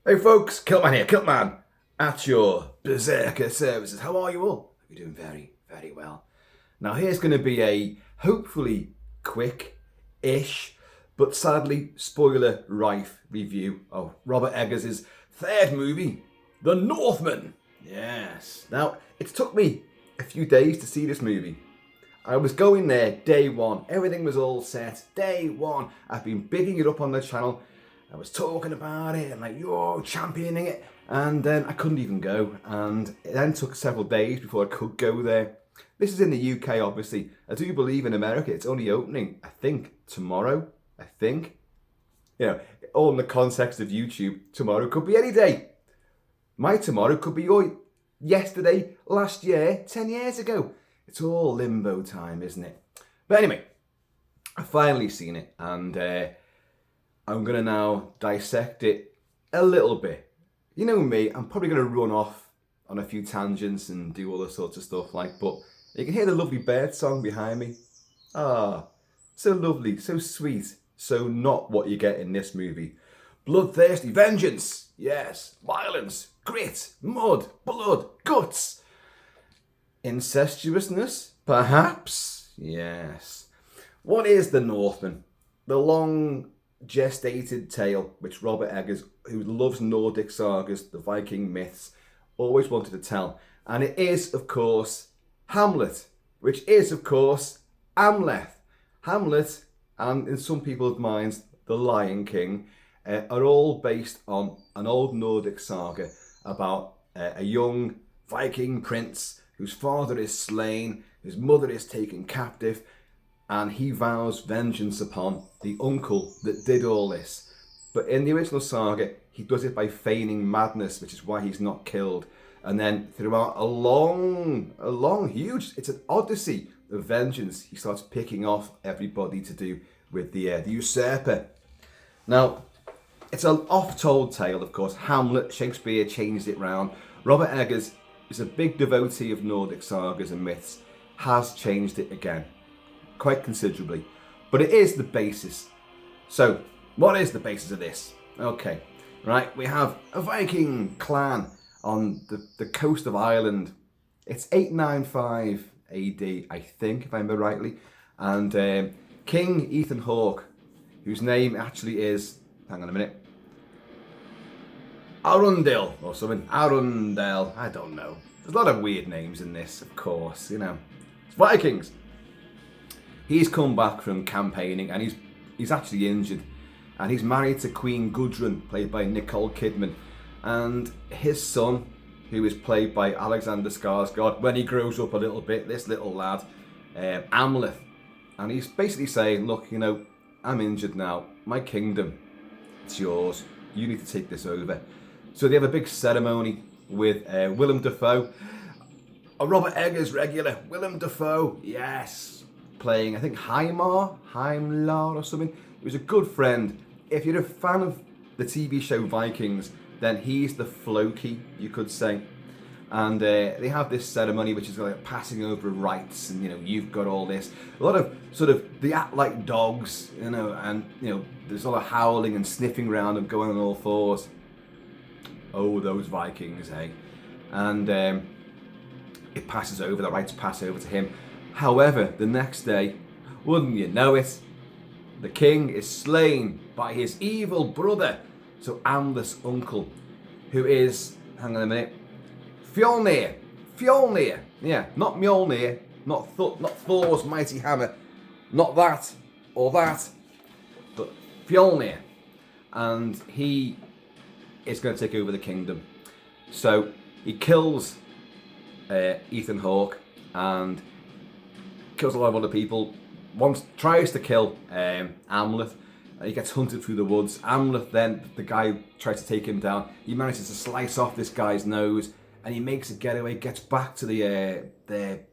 Hey folks, Kilt-Man here, Kilt-Man, at your Berserker services. How are you all? You're doing very, very well. Now here's going to be a hopefully quick-ish, but sadly spoiler-rife review of Robert Eggars' third movie, The Northman. Yes. Now, it took me a few days to see this movie. I was going there day one. Everything was all set. Day one. I've been bigging it up on the channel. I was talking about it and like, yo, championing it. And then I couldn't even go. And it then took several days before I could go there. This is in the UK, obviously. I do believe in America it's only opening, I think, tomorrow. I think. You know, all in the context of YouTube, tomorrow could be any day. My tomorrow could be your yesterday, last year, 10 years ago. It's all limbo time, isn't it? But anyway, I've finally seen it, and I'm going to now dissect it a little bit. You know me, I'm probably going to run off on a few tangents and do all this sorts of stuff but you can hear the lovely bird song behind me. Ah, so lovely, so sweet, so not what you get in this movie. Bloodthirsty vengeance, yes, violence, grit, mud, blood, guts. Incestuousness, perhaps, yes. What is The Northman? The long gestated tale which Robert Eggars, who loves Nordic sagas, the Viking myths, always wanted to tell. And it is, of course, Hamlet, which is, of course, Amleth. Hamlet, and in some people's minds, The Lion King, are all based on an old Nordic saga about a young Viking prince whose father is slain, his mother is taken captive, and he vows vengeance upon the uncle that did all this. But in the original saga, he does it by feigning madness, which is why he's not killed. And then throughout a long, huge, it's an odyssey of vengeance, he starts picking off everybody to do with the usurper. Now, it's an oft-told tale, of course. Hamlet, Shakespeare changed it round. Robert Eggars is a big devotee of Nordic sagas and myths, has changed it again, quite considerably. But it is the basis. So, what is the basis of this? Okay, right, we have a Viking clan on the coast of Ireland. It's 895 AD, I think, if I remember rightly. And King Ethan Hawke, whose name actually is, hang on a minute, Arundel or something. Arundel, I don't know. There's a lot of weird names in this, of course, you know. It's Vikings. He's come back from campaigning and he's actually injured. And he's married to Queen Gudrun, played by Nicole Kidman. And his son, who is played by Alexander Skarsgård, when he grows up a little bit, this little lad, Amleth. And he's basically saying, look, you know, I'm injured now. My kingdom, it's yours. You need to take this over. So they have a big ceremony with Willem Dafoe, a Robert Eggars regular. Willem Dafoe, yes, playing, I think, Heimlar or something. He was a good friend. If you're a fan of the TV show Vikings, then he's the Floki, you could say. And they have this ceremony which is like passing over rights, and you know, you've got all this. A lot of sort of, they act like dogs, you know, and you know, there's a lot of howling and sniffing around and going on all fours. Oh, those Vikings, eh? And it passes over, the rights pass over to him. However, the next day, wouldn't you know it, the king is slain by his evil brother, so Amleth's uncle, who is, hang on a minute, Fjolnir, yeah, not Mjolnir, not Thor's mighty hammer, not that, or that, but Fjolnir. And he is going to take over the kingdom. So he kills Ethan Hawke and kills a lot of other people. Once tries to kill Amleth. He gets hunted through the woods. Amleth then, the guy tries to take him down. He manages to slice off this guy's nose, and he makes a getaway, gets back to their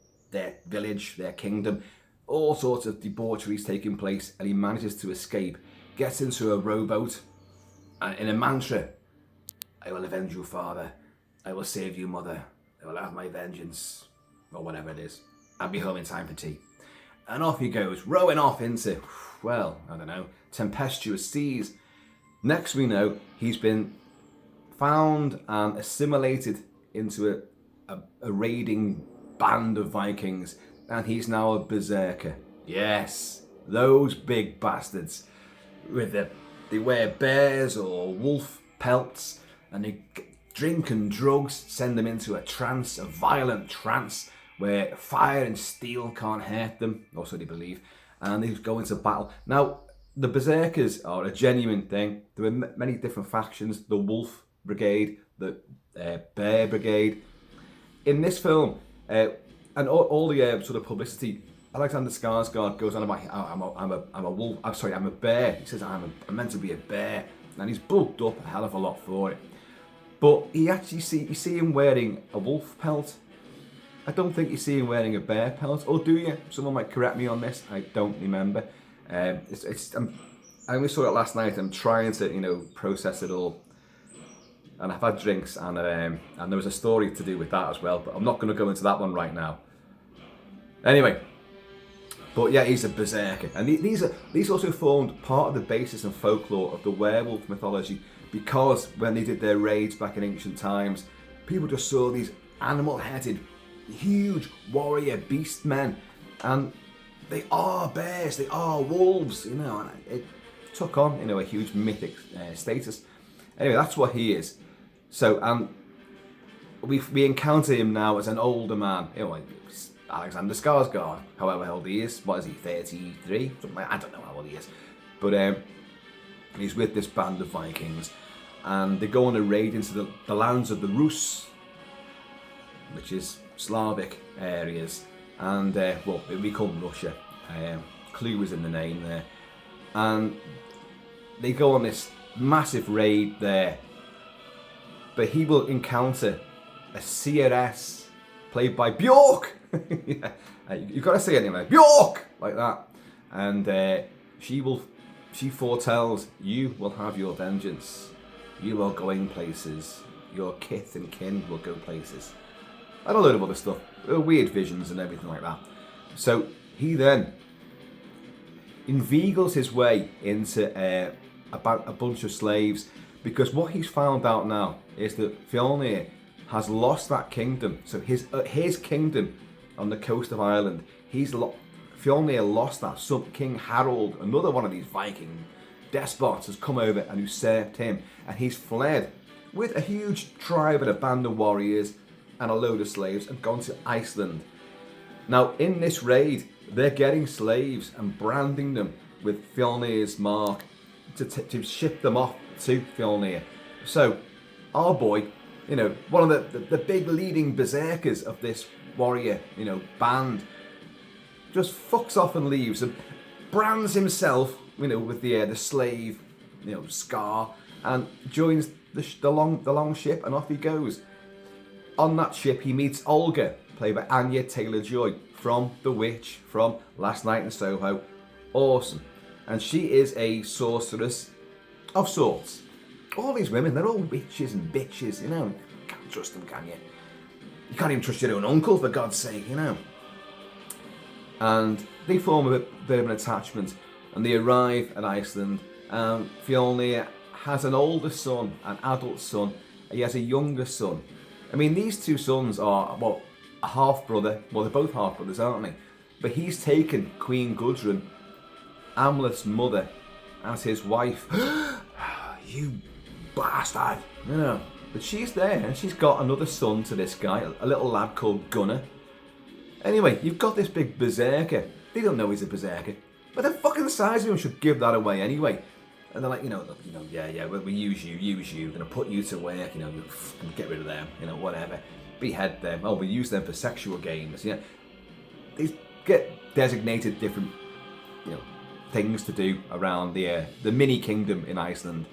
village, their kingdom. All sorts of debaucheries taking place, and he manages to escape. Gets into a rowboat, and in a mantra, I will avenge you, father. I will save you, mother. I will have my vengeance, or whatever it is. I'll be home in time for tea. And off he goes, rowing off into, well, I don't know, tempestuous seas. Next we know, he's been found and assimilated into a raiding band of Vikings, and he's now a berserker. Yes, those big bastards they wear bears or wolf pelts, and they drink and drugs send them into a trance, a violent trance where fire and steel can't hurt them, or so they believe, and they go into battle. Now, the berserkers are a genuine thing. There are many different factions: the Wolf Brigade, the Bear Brigade. In this film, and all the sort of publicity, Alexander Skarsgård goes on about, I'm a wolf. I'm sorry, I'm a bear. He says I'm meant to be a bear, and he's bulked up a hell of a lot for it. But you see him wearing a wolf pelt. I don't think you see him wearing a bear pelt, or do you? Someone might correct me on this. I don't remember. I only saw it last night. I'm trying to process it all, and I've had drinks, and there was a story to do with that as well. But I'm not going to go into that one right now. Anyway, but yeah, he's a berserker, and these also formed part of the basis and folklore of the werewolf mythology, because when they did their raids back in ancient times, people just saw these animal-headed, huge warrior beast men, and they are bears, they are wolves, and it took on a huge mythic status. Anyway, that's what he is. So we encounter him now as an older man, like Alexander Skarsgård, however old he is. What is he, 33? Something like, I don't know how old he is, but he's with this band of Vikings, and they go on a raid into the lands of the Rus, which is Slavic areas, and it become Russia. Clue is in the name there, and they go on this massive raid there. But he will encounter a CRS played by Bjork. Yeah. You've got to say it anyway, Bjork, like that, and she foretells, you will have your vengeance. You are going places. Your kith and kin will go places. And a load of other stuff, weird visions and everything like that. So he then inveigles his way into a bunch of slaves, because what he's found out now is that Fjolnir has lost that kingdom. So his kingdom on the coast of Ireland, Fjolnir lost that. So King Harold, another one of these Viking despots, has come over and usurped him, and he's fled with a huge tribe and a band of warriors and a load of slaves and gone to Iceland. Now, in this raid, they're getting slaves and branding them with Fjolnir's mark to ship them off to Fjolnir. So, our boy, one of the big leading berserkers of this warrior, band, just fucks off and leaves and brands himself, with the slave, scar, and joins the long ship, and off he goes. On that ship, he meets Olga, played by Anya Taylor-Joy, from The Witch, from Last Night in Soho. Awesome. And she is a sorceress of sorts. All these women, they're all witches and bitches, Can't trust them, can you? You can't even trust your own uncle, for God's sake, And they form a bit of an attachment, and they arrive at Iceland. Fjolnir has an older son, an adult son. He has a younger son. I mean, these two sons are, a half-brother. Well, they're both half-brothers, aren't they? But he's taken Queen Gudrun, Amleth's mother, as his wife. You bastard! But she's there, and she's got another son to this guy, a little lad called Gunnar. Anyway, you've got this big berserker. They don't know he's a berserker, but the fucking size of him should give that away anyway. And they're like, we use you, gonna put you to work, get rid of them, whatever. Behead them. Oh, we use them for sexual games. These get designated different, things to do around the mini kingdom in Iceland,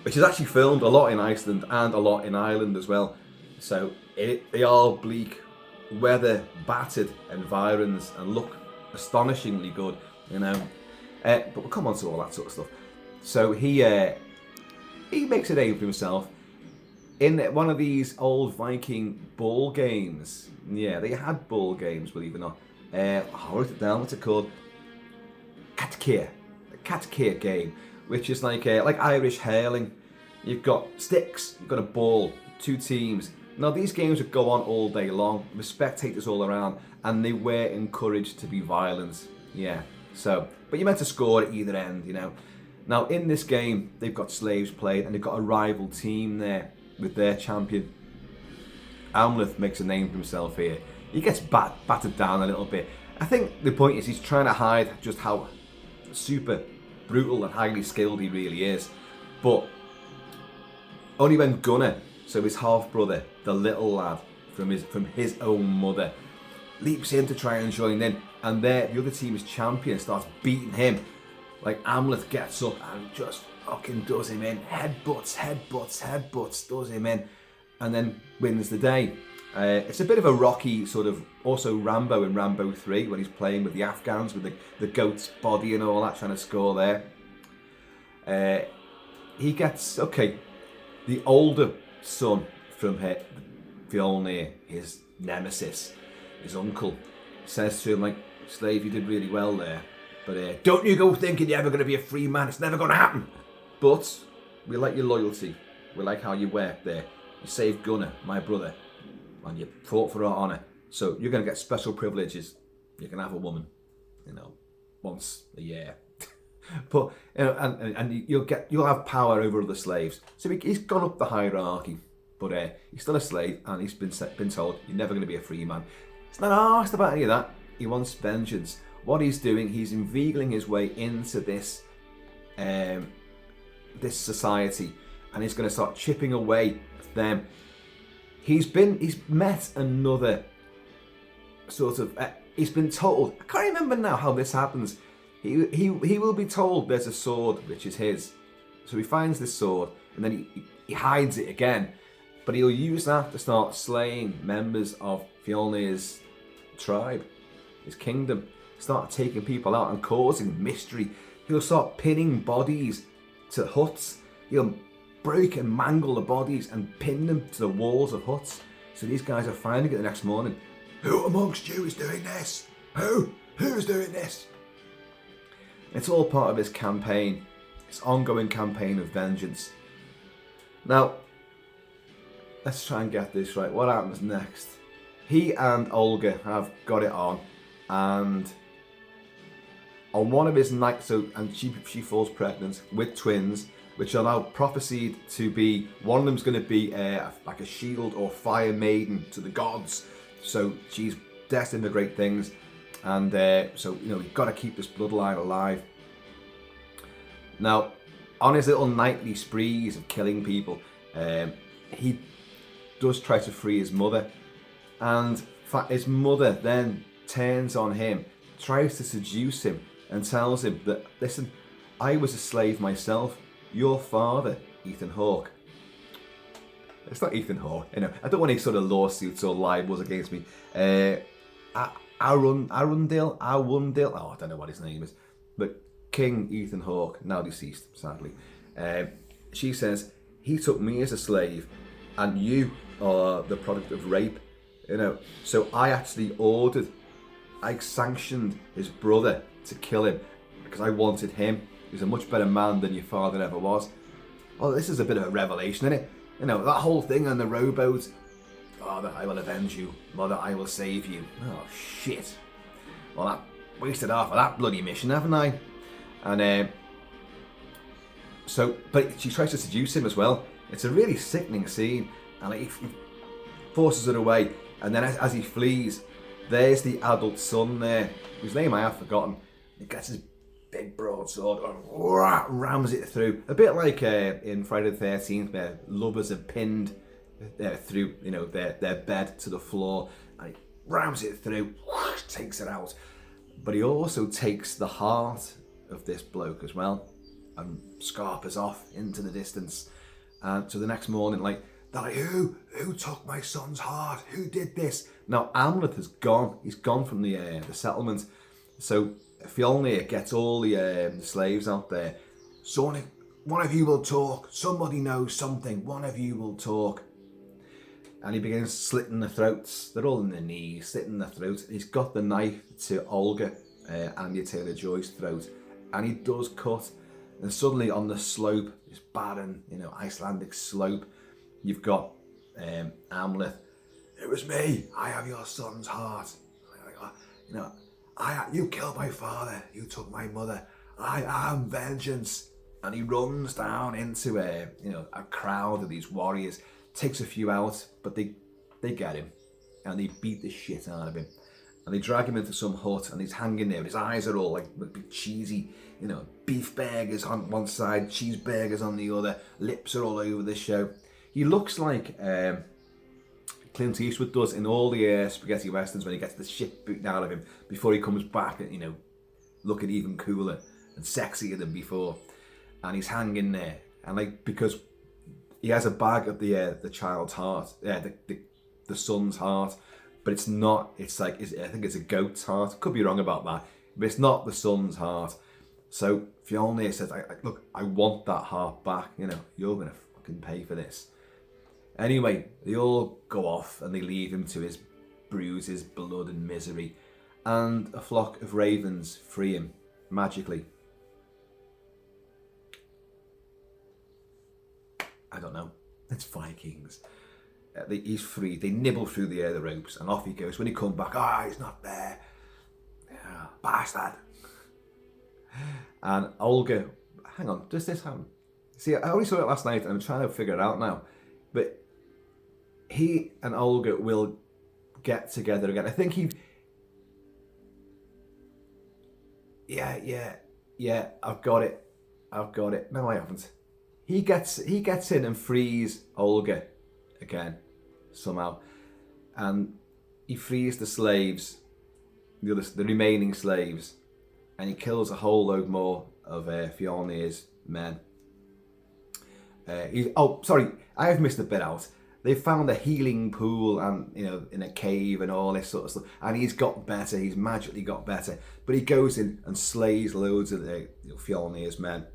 which is actually filmed a lot in Iceland and a lot in Ireland as well. So they are bleak, weather battered environs and look astonishingly good, but we'll come on to all that sort of stuff. So he makes a name for himself in one of these old Viking ball games. Yeah, they had ball games, believe it or not. I wrote it down. What's it called? Katkir. The Katkir game, which is like Irish hurling. You've got sticks, you've got a ball, 2 teams. Now these games would go on all day long, with spectators all around, and they were encouraged to be violent. Yeah, so, but you're meant to score at either end, you know. Now in this game, they've got slaves playing, and they've got a rival team there with their champion. Amleth makes a name for himself here. He gets battered down a little bit. I think the point is he's trying to hide just how super brutal and highly skilled he really is. But only when Gunnar, so his half-brother, the little lad from his own mother, leaps in to try and join in, and there the other team's champion starts beating him. Like Amleth gets up and just fucking does him in. Headbutts, does him in, and then wins the day. It's a bit of a Rocky sort of, also Rambo in Rambo 3 when he's playing with the Afghans with the goat's body and all that, trying to score there. He gets, okay, the older son from Fjolnir, his nemesis, his uncle, says to him, like, slave, you did really well there, but don't you go thinking you're ever going to be a free man. It's never going to happen. But we like your loyalty. We like how you work there. You saved Gunnar, my brother, and you fought for our honour. So you're going to get special privileges. You can have a woman, you know, once a year. But you know, and you'll have power over other slaves. So he's gone up the hierarchy, but he's still a slave, and he's been told you're never going to be a free man. He's not asked about any of that. He wants vengeance. What he's doing, he's inveigling his way into this this society, and he's going to start chipping away at them. He's met another sort of. He's been told. I can't remember now how this happens. He will be told there's a sword which is his, so he finds this sword and then he hides it again, but he'll use that to start slaying members of Fjolnir's tribe, his kingdom, start taking people out and causing mystery. He'll start pinning bodies to huts. He'll break and mangle the bodies and pin them to the walls of huts. So these guys are finding it the next morning. Who amongst you is doing this? Who's doing this? It's all part of his campaign, his ongoing campaign of vengeance. Now, let's try and get this right. What happens next? He and Olga have got it on, and on one of his nights, and she falls pregnant with twins, which are now prophesied to be, one of them's going to be like a shield or fire maiden to the gods. So she's destined for great things. And so, you know, you've got to keep this bloodline alive. Now, on his little nightly sprees of killing people, he does try to free his mother. And his mother then turns on him, tries to seduce him, and tells him that, listen, I was a slave myself. Your father, Ethan Hawke. It's not Ethan Hawke, you know. I don't want any sort of lawsuits or libels against me. Arundel, oh, I don't know what his name is, but King Ethan Hawke, now deceased, sadly. She says, he took me as a slave, and you are the product of rape, you know. So I sanctioned his brother to kill him because I wanted him. He's a much better man than your father ever was. Oh, this is a bit of a revelation, isn't it? You know, that whole thing on the rowboat. Father, I will avenge you. Mother, I will save you. Oh, shit. Well, I wasted half of that bloody mission, haven't I? And but she tries to seduce him as well. It's a really sickening scene. And he forces her away. And then as he flees, there's the adult son there, whose name I have forgotten. He gets his big broadsword and rams it through. A bit like in Friday the 13th, where lovers are pinned through, you know, their bed to the floor, and he rams it through, takes it out. But he also takes the heart of this bloke as well and scarpers off into the distance. And so the next morning, like, they're like, who took my son's heart? Who did this? Now Amleth has gone. He's gone from the settlement. So Fjolnir gets all the slaves out there. So one of you will talk. Somebody knows something. One of you will talk. And he begins slitting the throats. They're all in their knees, slitting their throats. He's got the knife to Olga, Anya Taylor-Joy's throat, and he does cut And suddenly on the slope, this barren, Icelandic slope, you've got Amleth. It was me. I have your son's heart. You killed my father. You took my mother. I am vengeance. And he runs down into a crowd of these warriors, takes a few out, but they get him, and they beat the shit out of him, and they drag him into some hut, and he's hanging there. His eyes are all like big cheesy, beef burgers on one side, cheeseburgers on the other. Lips are all over the show. He looks like Clint Eastwood does in all the spaghetti westerns when he gets the shit beaten out of him before he comes back, and looking even cooler and sexier than before. And he's hanging there, and because he has a bag of the child's heart, the son's heart, but it's not. It's I think it's a goat's heart. Could be wrong about that, but it's not the son's heart. So Fjolnir says, "Look, I want that heart back. You're gonna fucking pay for this." Anyway, they all go off and they leave him to his bruises, blood, and misery, and a flock of ravens free him magically. I don't know. It's Vikings. He's free. They nibble through the ropes, and off he goes. When he comes back, he's not there. Yeah, bastard. And Olga, hang on, does this happen? See, I only saw it last night, and I'm trying to figure it out now. But he and Olga will get together again. I think he... Yeah, I've got it. No, I haven't. He gets in and frees Olga again, somehow. And he frees the slaves, the remaining slaves, and he kills a whole load more of Fjolnir's men. Sorry, I have missed a bit out. They found a healing pool and in a cave and all this sort of stuff, and he's got better. He's magically got better, but he goes in and slays loads of the Fjolnir's men.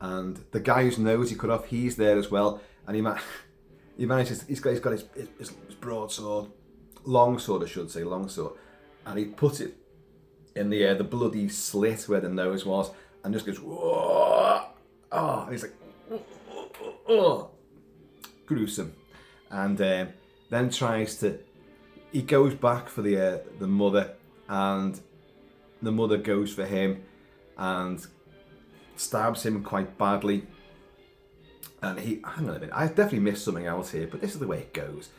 And the guy whose nose he cut off, he's there as well, and he manages. He's got his broadsword, longsword, I should say, longsword, and he puts it in the bloody slit where the nose was, and just goes, whoa, and he's like, oh, gruesome, and then tries to. He goes back for the mother, and the mother goes for him, and stabs him quite badly. And hang on a minute, I definitely missed something else here, but this is the way it goes.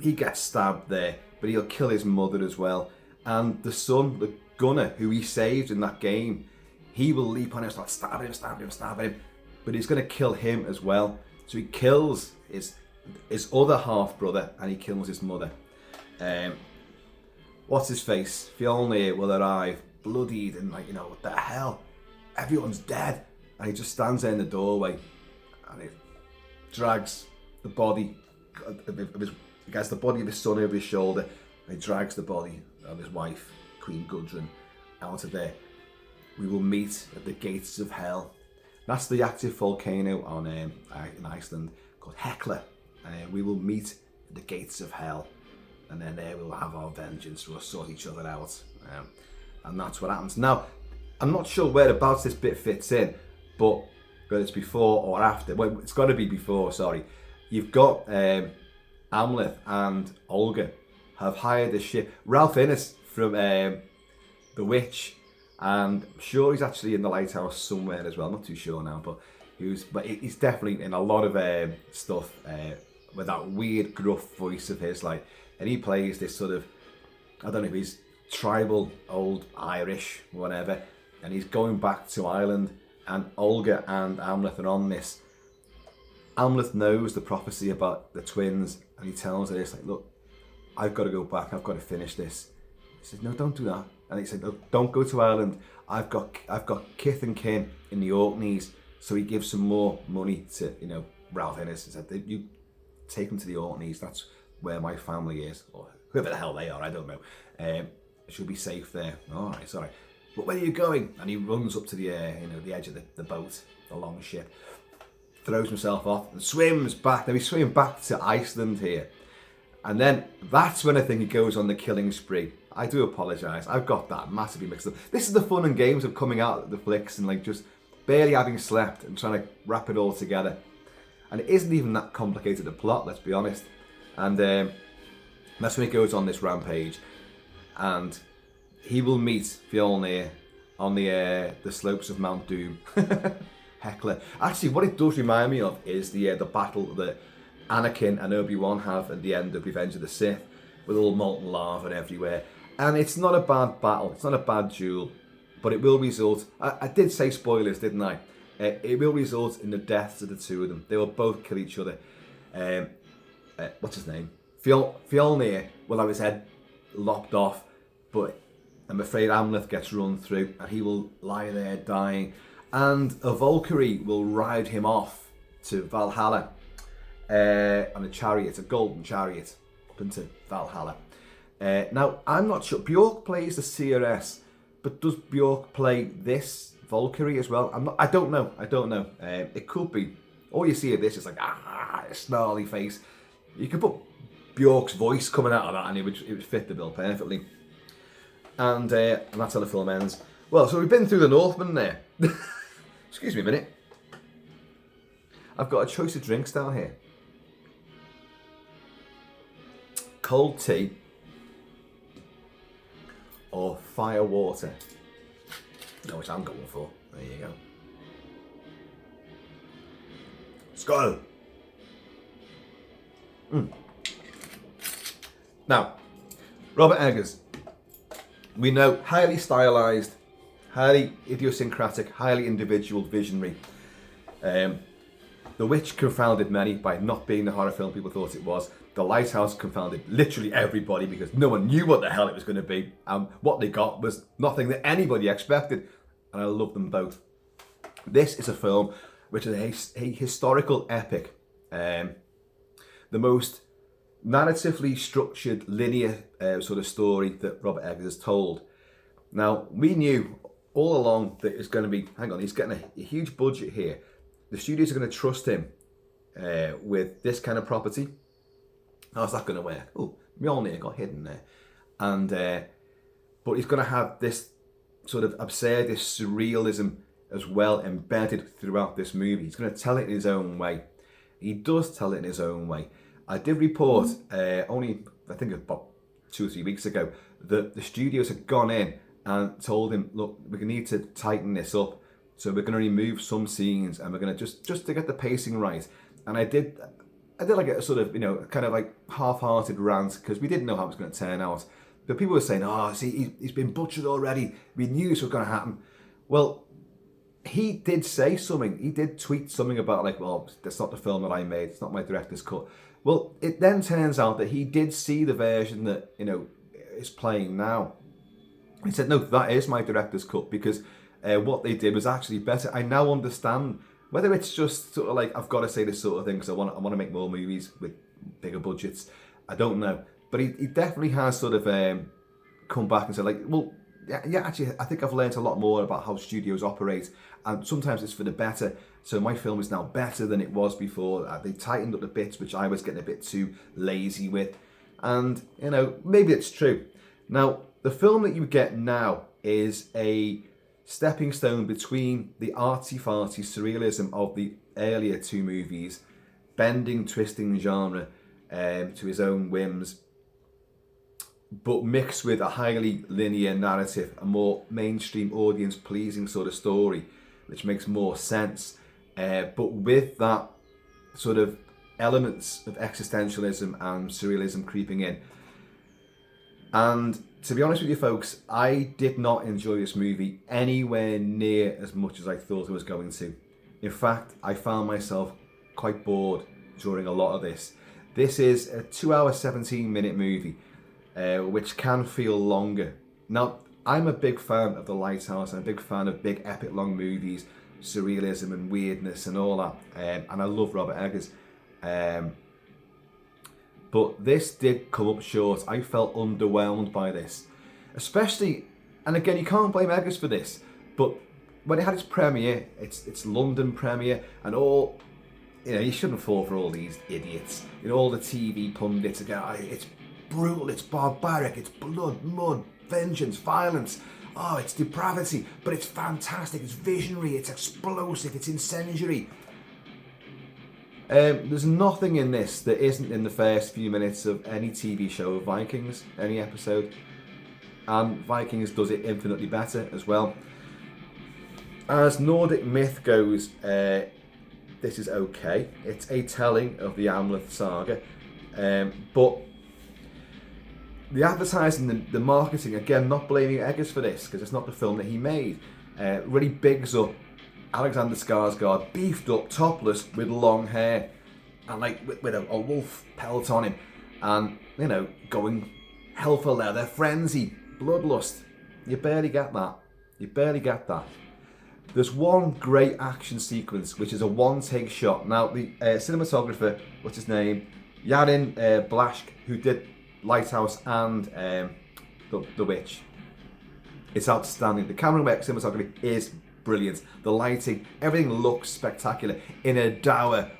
He gets stabbed there, but he'll kill his mother as well. And the son, the gunner who he saved in that game, he will leap on him, start stabbing him, but he's going to kill him as well. So he kills his other half brother, and he kills his mother. What's his face? Fjolnir will arrive, bloodied, and what the hell? Everyone's dead, and he just stands there in the doorway, and he drags the body he gets the body of his son over his shoulder, and he drags the body of his wife, Queen Gudrun, out of there. We will meet at the gates of hell. That's the active volcano in Iceland called Hekla. We will meet at the gates of hell, and then there we'll have our vengeance. We'll sort each other out, and that's what happens. Now, I'm not sure whereabouts this bit fits in, but whether it's before or after. Well, it's got to be before, sorry. You've got Amleth and Olga have hired a ship. Ralph Innes from The Witch, and I'm sure he's actually in the Lighthouse somewhere as well. I'm not too sure now, but he's definitely in a lot of stuff with that weird gruff voice of his, and he plays this sort of, I don't know if he's tribal, old Irish, whatever. And he's going back to Ireland, and Olga and Amleth are on this. Amleth knows the prophecy about the twins, and he tells her this, look, I've got to go back, I've got to finish this. He said, no, don't do that. And he said, no, don't go to Ireland. I've got kith and kin in the Orkneys. So he gives some more money to, Ralph Innes. He said, you take them to the Orkneys, that's where my family is, or whoever the hell they are, I don't know. She'll be safe there. All right, sorry. But where are you going? And he runs up to the the edge of the boat, the long ship, throws himself off and swims back. Now he's swimming back to Iceland here. And then that's when I think he goes on the killing spree. I do apologise. I've got that massively mixed up. This is the fun and games of coming out of the flicks and just barely having slept and trying to wrap it all together. And it isn't even that complicated a plot, let's be honest. And that's when he goes on this rampage, and he will meet Fjolnir on the slopes of Mount Doom. Heckler. Actually, what it does remind me of is the battle that Anakin and Obi-Wan have at the end of Revenge of the Sith, with all molten lava everywhere. And it's not a bad battle, it's not a bad duel, but it will result, I did say spoilers, didn't I? It will result in the deaths of the two of them. They will both kill each other. What's his name? Fjolnir will have his head lopped off, but I'm afraid Amleth gets run through and he will lie there dying. And a Valkyrie will ride him off to Valhalla on a chariot, a golden chariot, up into Valhalla. Now, I'm not sure. Bjork plays the CRS, but does Bjork play this Valkyrie as well? I don't know. It could be. All you see of this is like, a snarly face. You could put Bjork's voice coming out of that and it would fit the bill perfectly. And that's how the film ends. Well, so we've been through the Northman there. Excuse me a minute. I've got a choice of drinks down here. Cold tea or fire water. Know which I'm going for. There you go. Skull. Now, Robert Eggars. We know, highly stylized, highly idiosyncratic, highly individual, visionary. The Witch confounded many by not being the horror film people thought it was. The Lighthouse confounded literally everybody because no one knew what the hell it was going to be. What they got was nothing that anybody expected. And I love them both. This is a film which is a historical epic. The most narratively structured, linear sort of story that Robert Eggers has told. Now, we knew all along that it's going to be, hang on, he's getting a huge budget here. The studios are going to trust him with this kind of property. How's that going to work? Oh, Mjolnir got hidden there. And, but he's going to have this sort of absurdist surrealism as well embedded throughout this movie. He's going to tell it in his own way. He does tell it in his own way. I did report only, I think about 2 or 3 weeks ago, that the studios had gone in and told him, look, we need to tighten this up. So we're going to remove some scenes and we're going to just to get the pacing right. And I did like a sort of, kind of like half-hearted rant because we didn't know how it was going to turn out. But people were saying, oh, see, he's been butchered already. We knew this was going to happen. Well, he did say something. He did tweet something about like, well, that's not the film that I made. It's not my director's cut. Well, it then turns out that he did see the version that, is playing now. He said, no, that is my director's cut because what they did was actually better. I now understand whether it's just sort of like, I've got to say this sort of thing because I want to make more movies with bigger budgets. I don't know. But he definitely has sort of come back and said like, well, yeah, actually, I think I've learned a lot more about how studios operate, and sometimes it's for the better. So my film is now better than it was before. They tightened up the bits which I was getting a bit too lazy with, and maybe it's true. Now, the film that you get now is a stepping stone between the artsy-fartsy surrealism of the earlier two movies, bending, twisting genre to his own whims, but mixed with a highly linear narrative, a more mainstream audience pleasing sort of story, which makes more sense. But with that sort of elements of existentialism and surrealism creeping in. And to be honest with you folks, I did not enjoy this movie anywhere near as much as I thought I was going to. In fact, I found myself quite bored during a lot of this. This is a 2-hour, 17-minute movie. Which can feel longer. Now, I'm a big fan of The Lighthouse. I'm a big fan of big, epic, long movies, surrealism and weirdness and all that. And I love Robert Eggars. But this did come up short. I felt underwhelmed by this. Especially, and again, you can't blame Eggars for this, but when it had its premiere, its London premiere, and all, you shouldn't fall for all these idiots. All the TV pundits again, it's brutal, it's barbaric, it's blood, mud, vengeance, violence. oh, it's depravity, but it's fantastic, it's visionary, it's explosive, it's incendiary. There's nothing in this that isn't in the first few minutes of any TV show of Vikings, any episode. And Vikings does it infinitely better as well. As Nordic myth goes, this is okay. It's a telling of the Amleth saga. But the advertising, the marketing, again, not blaming Eggars for this, because it's not the film that he made, really bigs up Alexander Skarsgård, beefed up, topless, with long hair, and like with a wolf pelt on him, and, you know, going hell for leather, frenzy, bloodlust. You barely get that. You barely get that. There's one great action sequence, which is a one-take shot. Now, the cinematographer, what's his name? Yarin Blashk, who did Lighthouse and the Witch. It's outstanding. The camera work, cinematography is brilliant. The lighting, everything looks spectacular in a dour,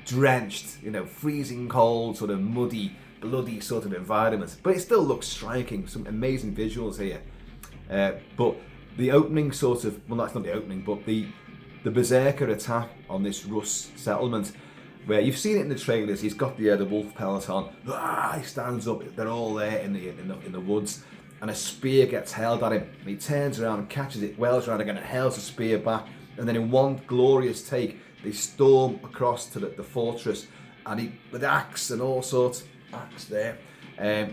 drenched, you know, freezing cold, sort of muddy, bloody sort of environment. But it still looks striking. Some amazing visuals here. But the opening sort of, well, that's not the opening, but the Berserker attack on this Rus settlement, where you've seen it in the trailers. He's got the wolf pellet on. He stands up. They're all there in the woods, and a spear gets hurled at him. And he turns around and catches it, whirls around again, and hurls the spear back. And then in one glorious take, they storm across to the fortress, and he, with axe and all sorts, axe there,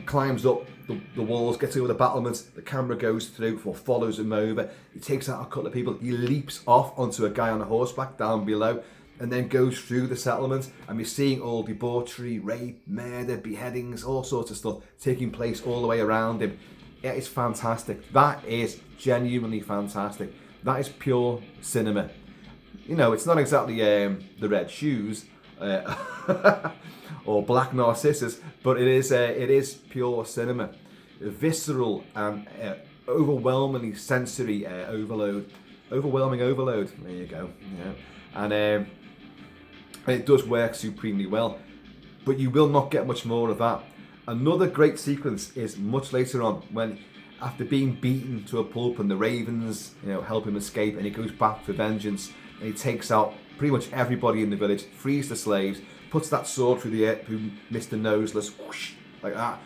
climbs up the walls, gets over the battlements. The camera goes through, or follows him over. He takes out a couple of people. He leaps off onto a guy on a horseback down below, and then goes through the settlement, and we're seeing all debauchery, rape, murder, beheadings, all sorts of stuff taking place all the way around him. It is fantastic. That is genuinely fantastic. That is pure cinema. You know, it's not exactly the Red Shoes or Black Narcissus, but it is pure cinema. Visceral and overwhelmingly sensory overload. Overwhelming overload. There you go. Yeah. And it does work supremely well, but you will not get much more of that. Another great sequence is much later on, when after being beaten to a pulp and the ravens, you know, help him escape, and he goes back for vengeance, and he takes out pretty much everybody in the village, frees the slaves, puts that sword through the air, through Mr. Noseless, whoosh, like that.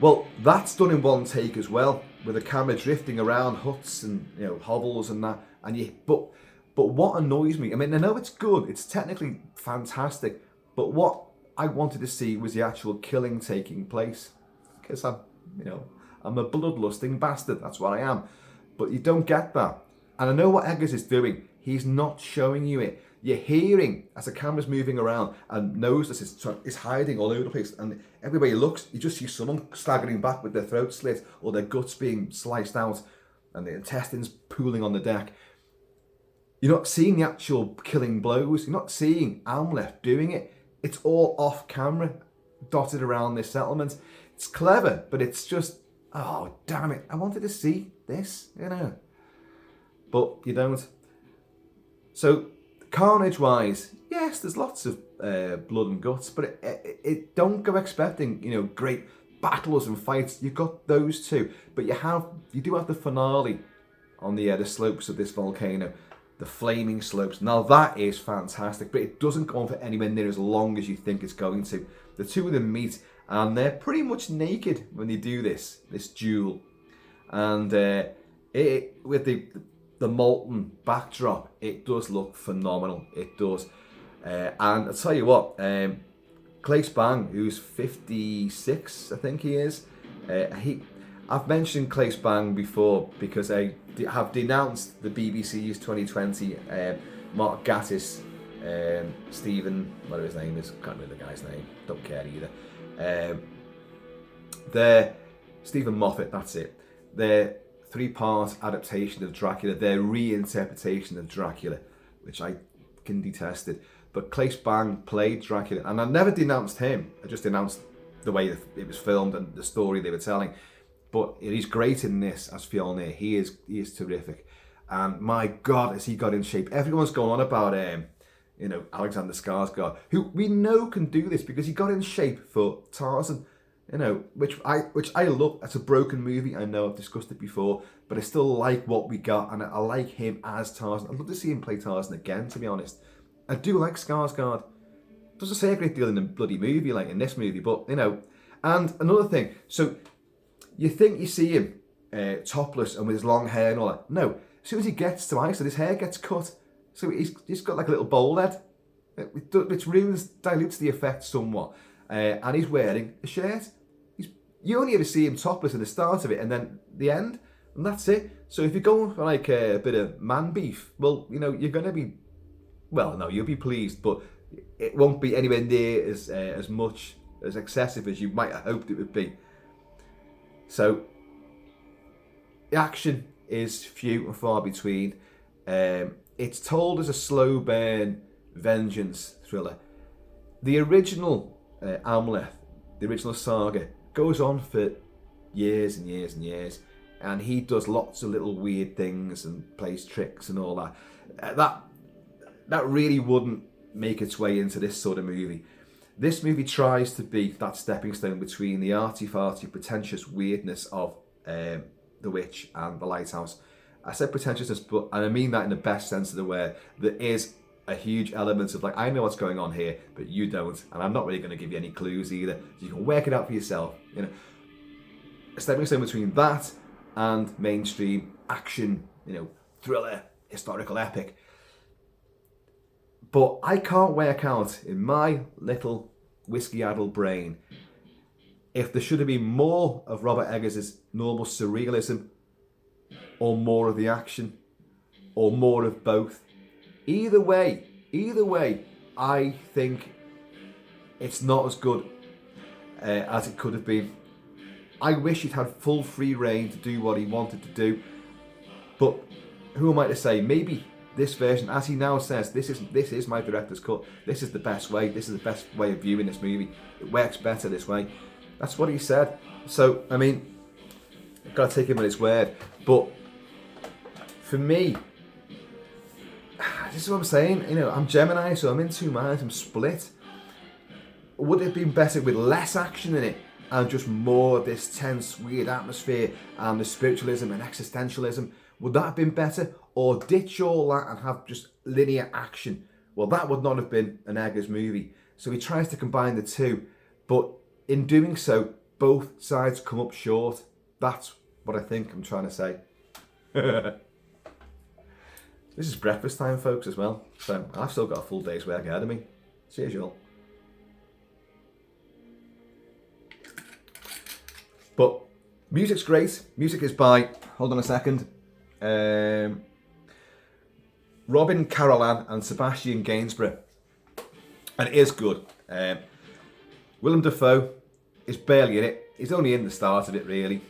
Well, that's done in one take as well, with the camera drifting around huts and, you know, hovels and that, and But what annoys me, I mean, I know it's good, it's technically fantastic, but what I wanted to see was the actual killing taking place. Because I'm a bloodlusting bastard, that's what I am. But you don't get that. And I know what Eggars is doing. He's not showing you it. You're hearing, as the camera's moving around, and Noseless is hiding all over the place, and everywhere he looks, you just see someone staggering back with their throat slit, or their guts being sliced out, and the intestines pooling on the deck. You're not seeing the actual killing blows. You're not seeing Amleth doing it. It's all off camera, dotted around this settlement. It's clever, but it's just, oh, damn it. I wanted to see this, you know. But you don't. So, carnage-wise, yes, there's lots of blood and guts, but it don't go expecting, you know, great battles and fights. You've got those too. But you do have the finale on the slopes of this volcano. The flaming slopes. Now that is fantastic, but it doesn't go on for anywhere near as long as you think it's going to. The two of them meet, and they're pretty much naked when they do this duel. And with the molten backdrop, it does look phenomenal. It does. And I'll tell you what, Claes Bang, who's 56, I think he is. I've mentioned Claes Bang before because I have denounced the BBC's 2020 Mark Gatiss, Stephen, whatever his name is, can't remember the guy's name, don't care either. Stephen Moffat, that's it. Their 3-part adaptation of Dracula, their reinterpretation of Dracula, which I can detested. But Claes Bang played Dracula, and I never denounced him. I just denounced the way it was filmed and the story they were telling. But he's great in this as Fjolnir. He is terrific, and my God, has he got in shape? Everyone's going on about Alexander Skarsgård, who we know can do this because he got in shape for Tarzan. you know, which I love. It's a broken movie. I know I've discussed it before, but I still like what we got, and I like him as Tarzan. I'd love to see him play Tarzan again, to be honest. I do like Skarsgård. Doesn't say a great deal in the bloody movie, like in this movie, but you know. And another thing, so you think you see him topless and with his long hair and all that. No, as soon as he gets to Iceland, his hair gets cut, so he's got like a little bowl head, which dilutes the effect somewhat. And he's wearing a shirt. You only ever see him topless at the start of it, and then the end, and that's it. So if you're going for like a bit of man beef, well, you know, you're gonna be, well, no, you'll be pleased, but it won't be anywhere near as much as excessive as you might have hoped it would be. So the action is few and far between. It's told as a slow burn vengeance thriller. The original Amleth, the original saga, goes on for years and years and years, and he does lots of little weird things and plays tricks and all that. That really wouldn't make its way into this sort of movie. This movie tries to be that stepping stone between the arty-farty, pretentious weirdness of The Witch and The Lighthouse. I said pretentiousness, and I mean that in the best sense of the word. There is a huge element of like, I know what's going on here, but you don't, and I'm not really going to give you any clues either. So you can work it out for yourself. You know, a stepping stone between that and mainstream action, you know, thriller, historical epic. But I can't work out in my little whiskey-addled brain if there should have been more of Robert Eggars' normal surrealism, or more of the action, or more of both. Either way, I think it's not as good as it could have been. I wish he'd had full free reign to do what he wanted to do, but who am I to say? Maybe this version, as he now says, this is my director's cut. This is the best way. This is the best way of viewing this movie. It works better this way. That's what he said. So, I mean, I've got to take him at his word. But for me, this is what I'm saying. You know, I'm Gemini, so I'm in two minds. I'm split. Would it have been better with less action in it and just more of this tense, weird atmosphere and the spiritualism and existentialism? Would that have been better? Or ditch all that and have just linear action? Well, that would not have been an Eggers movie. So he tries to combine the two, but in doing so, both sides come up short. That's what I think I'm trying to say. This is breakfast time, folks, as well. So I've still got a full day's work ahead of me. Cheers, y'all. But music's great. Music is by, hold on a second, Robin Carolan and Sebastian Gainsborough. And it is good. Willem Dafoe is barely in it. He's only in the start of it, really,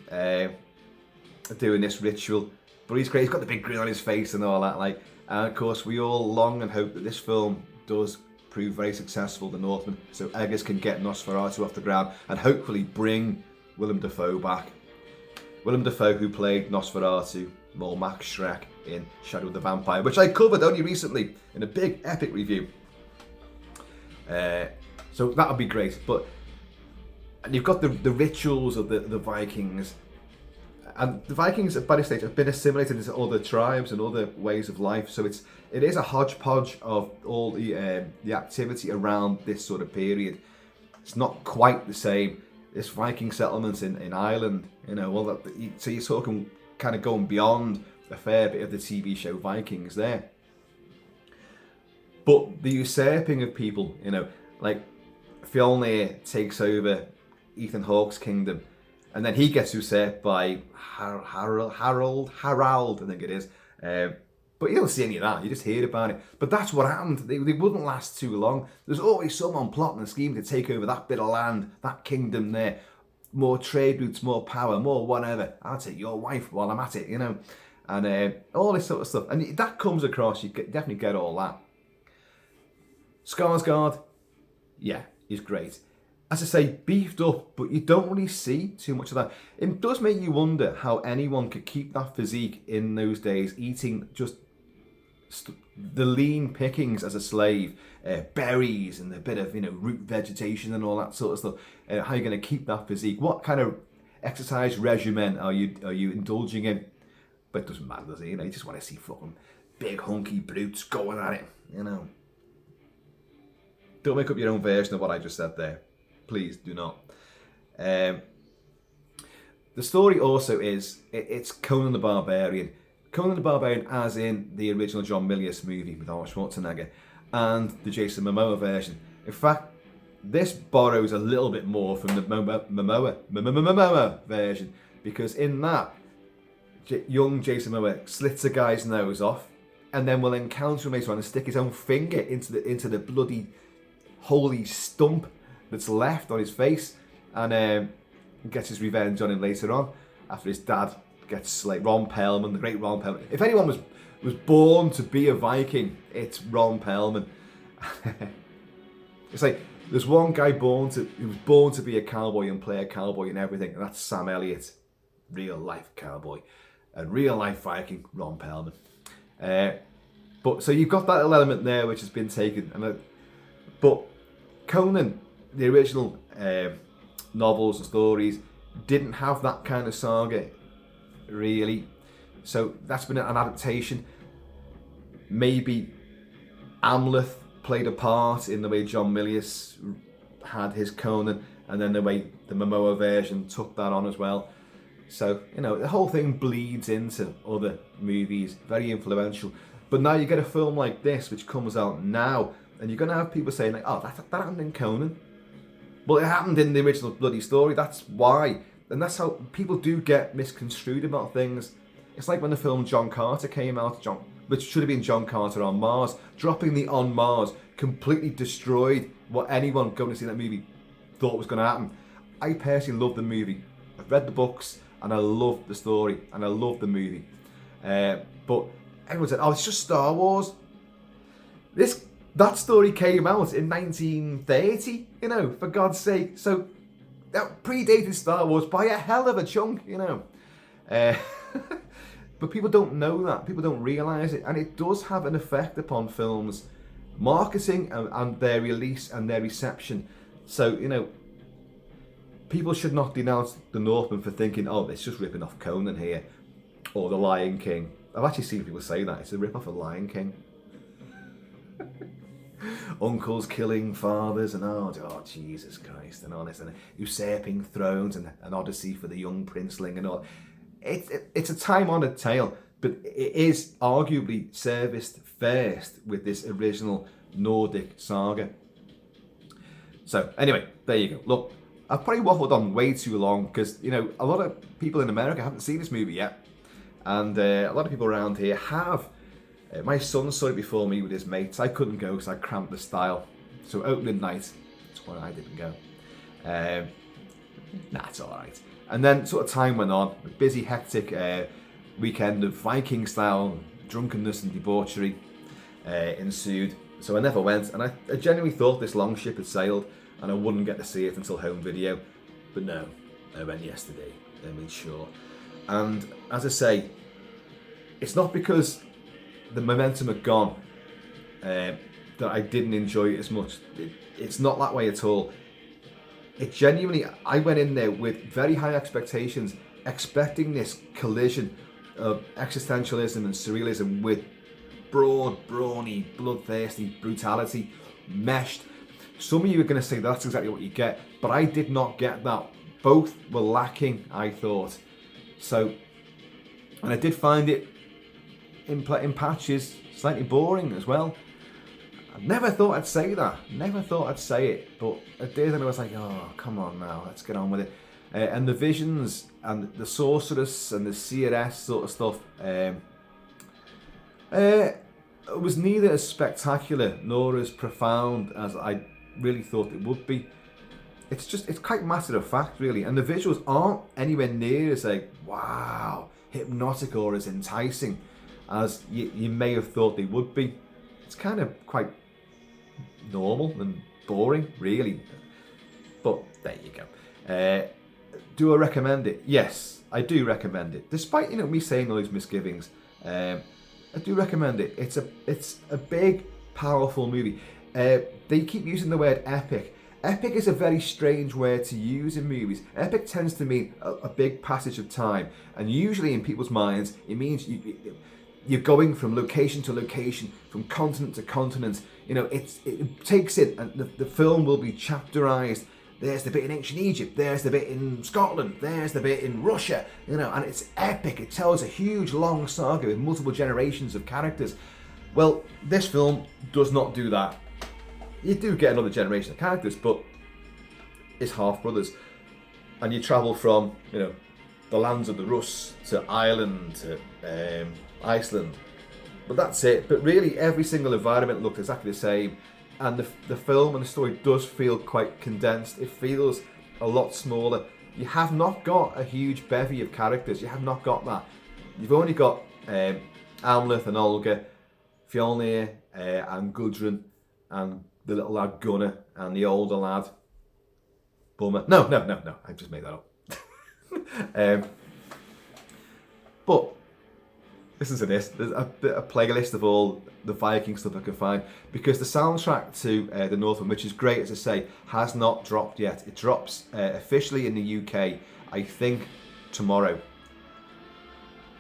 doing this ritual. But he's great. He's got the big grin on his face and all that. Like, and of course, we all long and hope that this film does prove very successful, The Northman, so Eggers can get Nosferatu off the ground and hopefully bring Willem Dafoe back. Willem Dafoe, who played Nosferatu, or Max Schreck in Shadow of the Vampire, which I covered only recently in a big epic review. So that would be great. But and you've got the rituals of the Vikings. And the Vikings, by this stage, have been assimilated into other tribes and other ways of life. So it is a hodgepodge of all the activity around this sort of period. It's not quite the same. This Viking settlement in Ireland, you know, well, so you're talking kind of going beyond a fair bit of the TV show Vikings there. But the usurping of people, you know, like Fjolnir takes over Ethan Hawke's kingdom, and then he gets usurped by Harald, I think it is. But you don't see any of that, you just hear about it. But that's what happened. They wouldn't last too long. There's always someone plotting and scheming to take over that bit of land, that kingdom there. More trade routes, more power, more whatever. I'll take your wife while I'm at it, you know. And all this sort of stuff. And that comes across, you definitely get all that. Skarsgård, yeah, he's great. As I say, beefed up, but you don't really see too much of that. It does make you wonder how anyone could keep that physique in those days, eating just the lean pickings as a slave, berries and a bit of root vegetation and all that sort of stuff. How are you going to keep that physique? What kind of exercise regimen are you indulging in? But it doesn't matter, does it? You just want to see fucking big hunky brutes going at it. Don't make up your own version of what I just said there. Please do not. The story also is, it's Conan the Barbarian. Conan the Barbarian as in the original John Milius movie with Arnold Schwarzenegger and the Jason Momoa version. In fact, this borrows a little bit more from the Momoa version, because in that, young Jason Momoa slits a guy's nose off and then will encounter him later on and stick his own finger into the bloody holy stump that's left on his face, and gets his revenge on him later on after his dad gets slayed. Ron Perlman, the great Ron Perlman. If anyone was born to be a Viking, it's Ron Perlman. It's like there's one guy who was born to be a cowboy and play a cowboy and everything, and that's Sam Elliott, real life cowboy, and real life Viking, Ron Perlman. But so you've got that little element there which has been taken, but Conan, the original novels and stories, didn't have that kind of saga, really. So that's been an adaptation. Maybe Amleth played a part in the way John Milius had his Conan, and then the way the Momoa version took that on as well. So, the whole thing bleeds into other movies, very influential. But now you get a film like this, which comes out now, and you're going to have people saying, like, oh, that happened in Conan. Well, it happened in the original bloody story, that's why. And that's how people do get misconstrued about things. It's like when the film John Carter came out, which should have been John Carter on Mars. Dropping the on Mars completely destroyed what anyone going to see that movie thought was going to happen. I personally love the movie. I've read the books, and I love the story, and I love the movie. But everyone said, oh, it's just Star Wars. That story came out in 1930, for God's sake. So that predated Star Wars by a hell of a chunk, But people don't know that. People don't realise it. And it does have an effect upon films' marketing and their release and their reception. So, people should not denounce the Northman for thinking, oh, it's just ripping off Conan here. Or The Lion King. I've actually seen people say that. It's a rip-off of Lion King. Uncles killing fathers and oh Jesus Christ, and honest, and usurping thrones and an odyssey for the young princeling and all. It's a time-honoured tale, but it is arguably serviced first with this original Nordic saga. So anyway, there you go. Look, I've probably waffled on way too long because a lot of people in America haven't seen this movie yet, and a lot of people around here have. My son saw it before me with his mates. I couldn't go because I cramped the style. So opening night, that's why I didn't go. It's all right. And then sort of time went on. A busy, hectic weekend of Viking style drunkenness and debauchery ensued. So I never went, and I genuinely thought this long ship had sailed and I wouldn't get to see it until home video. But no, I went yesterday. I made sure. And as I say, it's not because the momentum had gone that I didn't enjoy it as much. It's not that way at all. It genuinely, I went in there with very high expectations, expecting this collision of existentialism and surrealism with broad, brawny, bloodthirsty brutality meshed. Some of you are going to say that's exactly what you get, but I did not get that. Both were lacking, I thought. So, and I did find it in patches slightly boring as well. I never thought I'd say that. Never thought I'd say it, but I did, and I was like, oh, come on now, let's get on with it. And the visions and the sorceress and the CRS sort of stuff, it was neither as spectacular nor as profound as I really thought it would be. It's quite matter of fact, really, and the visuals aren't anywhere near as like, wow, hypnotic or as enticing as you may have thought they would be. It's kind of quite normal and boring, really. But there you go. Do I recommend it? Yes, I do recommend it. Despite me saying all these misgivings, I do recommend it. It's a big, powerful movie. They keep using the word epic. Epic is a very strange word to use in movies. Epic tends to mean a big passage of time, and usually in people's minds, it means you're going from location to location, from continent to continent. You know, it takes it, and the film will be chapterized. There's the bit in ancient Egypt, there's the bit in Scotland, there's the bit in Russia, you know, and it's epic. It tells a huge, long saga with multiple generations of characters. Well, this film does not do that. You do get another generation of characters, but it's half-brothers. And you travel from, you know, the lands of the Rus to Ireland to Iceland. But that's it. But really, every single environment looked exactly the same. And the film and the story does feel quite condensed. It feels a lot smaller. You have not got a huge bevy of characters. You have not got that. You've only got Amleth and Olga, Fjolnir and Gudrun, and the little lad Gunnar, and the older lad Bummer. No, I just made that up. But listen to this. There's a playlist of all the Viking stuff I can find, because the soundtrack to the Northman, which is great, as I say, has not dropped yet. It drops officially in the UK, I think, tomorrow.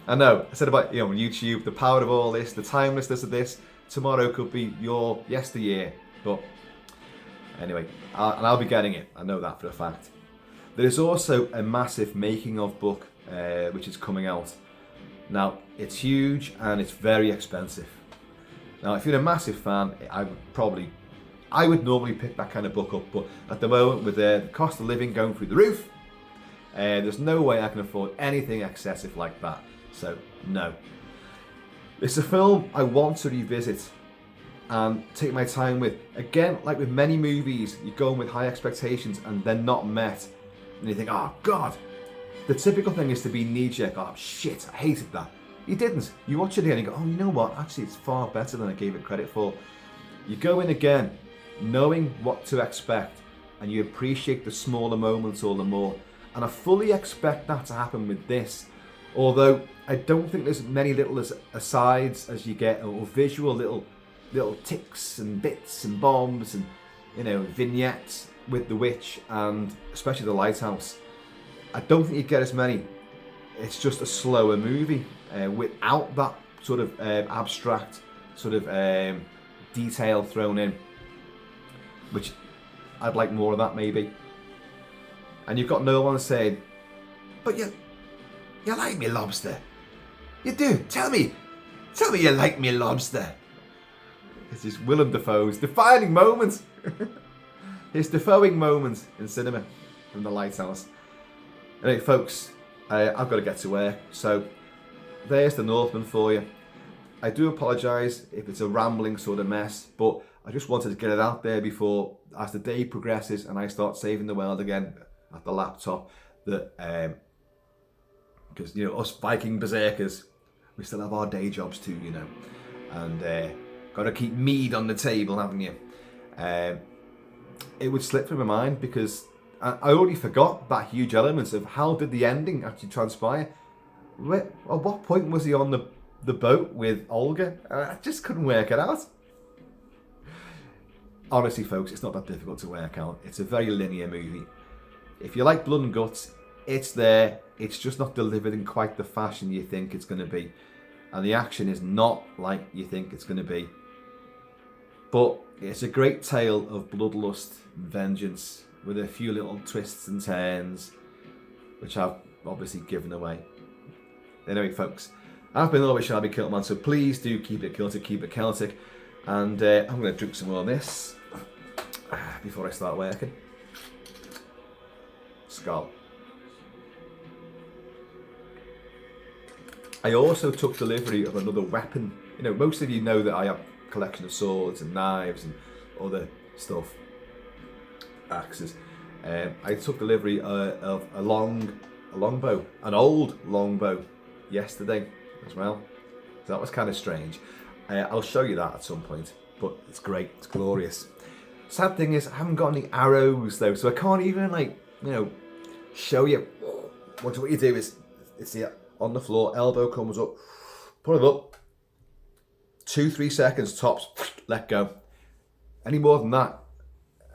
I know, I said about, you know, YouTube, the power of all this, the timelessness of this. Tomorrow could be your yesteryear, but anyway, I'll be getting it. I know that for a fact. There is also a massive making of book which is coming out. Now, it's huge and it's very expensive. Now, if you're a massive fan, I would normally pick that kind of book up, but at the moment, with the cost of living going through the roof, there's no way I can afford anything excessive like that. So, no. It's a film I want to revisit and take my time with. Again, like with many movies, you go in with high expectations and they're not met. And you think, oh God. The typical thing is to be knee-jerk, oh shit, I hated that. You didn't. You watch it again and you go, oh, you know what? Actually, it's far better than I gave it credit for. You go in again, knowing what to expect, and you appreciate the smaller moments all the more. And I fully expect that to happen with this. Although I don't think there's many little asides as you get, or visual little ticks and bits and bombs and, you know, vignettes with the witch and especially the Lighthouse. I don't think you get as many. It's just a slower movie without that sort of abstract sort of detail thrown in, which I'd like more of that maybe. And you've got no one saying, but you like me lobster. You do. Tell me you like me lobster. This is Willem Dafoe's defining moments. His Dafoeing moments in cinema from the Lighthouse. Anyway, folks, I've got to get to work, so there's the Northman for you. I do apologise if it's a rambling sort of mess, but I just wanted to get it out there before, as the day progresses and I start saving the world again at the laptop, that because, you know, us Viking Berserkers, we still have our day jobs too, you know, and got to keep mead on the table, haven't you? It would slip from my mind because I already forgot that huge element of how did the ending actually transpire. At what point was he on the boat with Olga? I just couldn't work it out. Honestly, folks, it's not that difficult to work out. It's a very linear movie. If you like blood and guts, it's there. It's just not delivered in quite the fashion you think it's going to be. And the action is not like you think it's going to be. But it's a great tale of bloodlust and vengeance with a few little twists and turns, which I've obviously given away. Anyway, folks, I've been always shall be Kilt-Man, so please do keep it Kiltic, keep it Celtic. And I'm going to drink some more of this before I start working. Skull. I also took delivery of another weapon. You know, most of you know that I have a collection of swords and knives and other stuff, axes. I took delivery of a longbow, an old longbow, yesterday as well. So that was kind of strange. I'll show you that at some point, but it's great, it's glorious. Sad thing is, I haven't got any arrows though, so I can't even, like, you know, show you. What you do is, it's the on the floor, elbow comes up, put it up, 2-3 seconds tops, let go. Any more than that,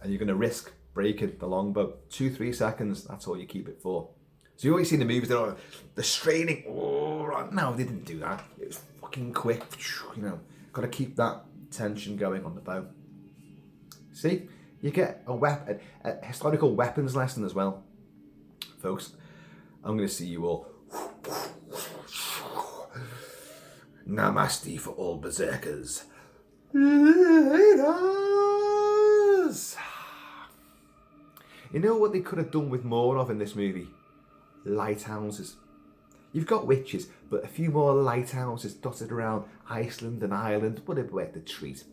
and you're going to risk breaking the longbow. 2-3 seconds, that's all you keep it for. So you always see in the movies, they're straining. Oh, no, they didn't do that. It was fucking quick. You know, got to keep that tension going on the bow. See, you get a historical weapons lesson as well. Folks, I'm going to see you all. Namaste for all berserkers. Lighthouse. You know what they could have done with more of in this movie? Lighthouses. You've got witches, but a few more lighthouses dotted around Iceland and Ireland, whatever way to treat.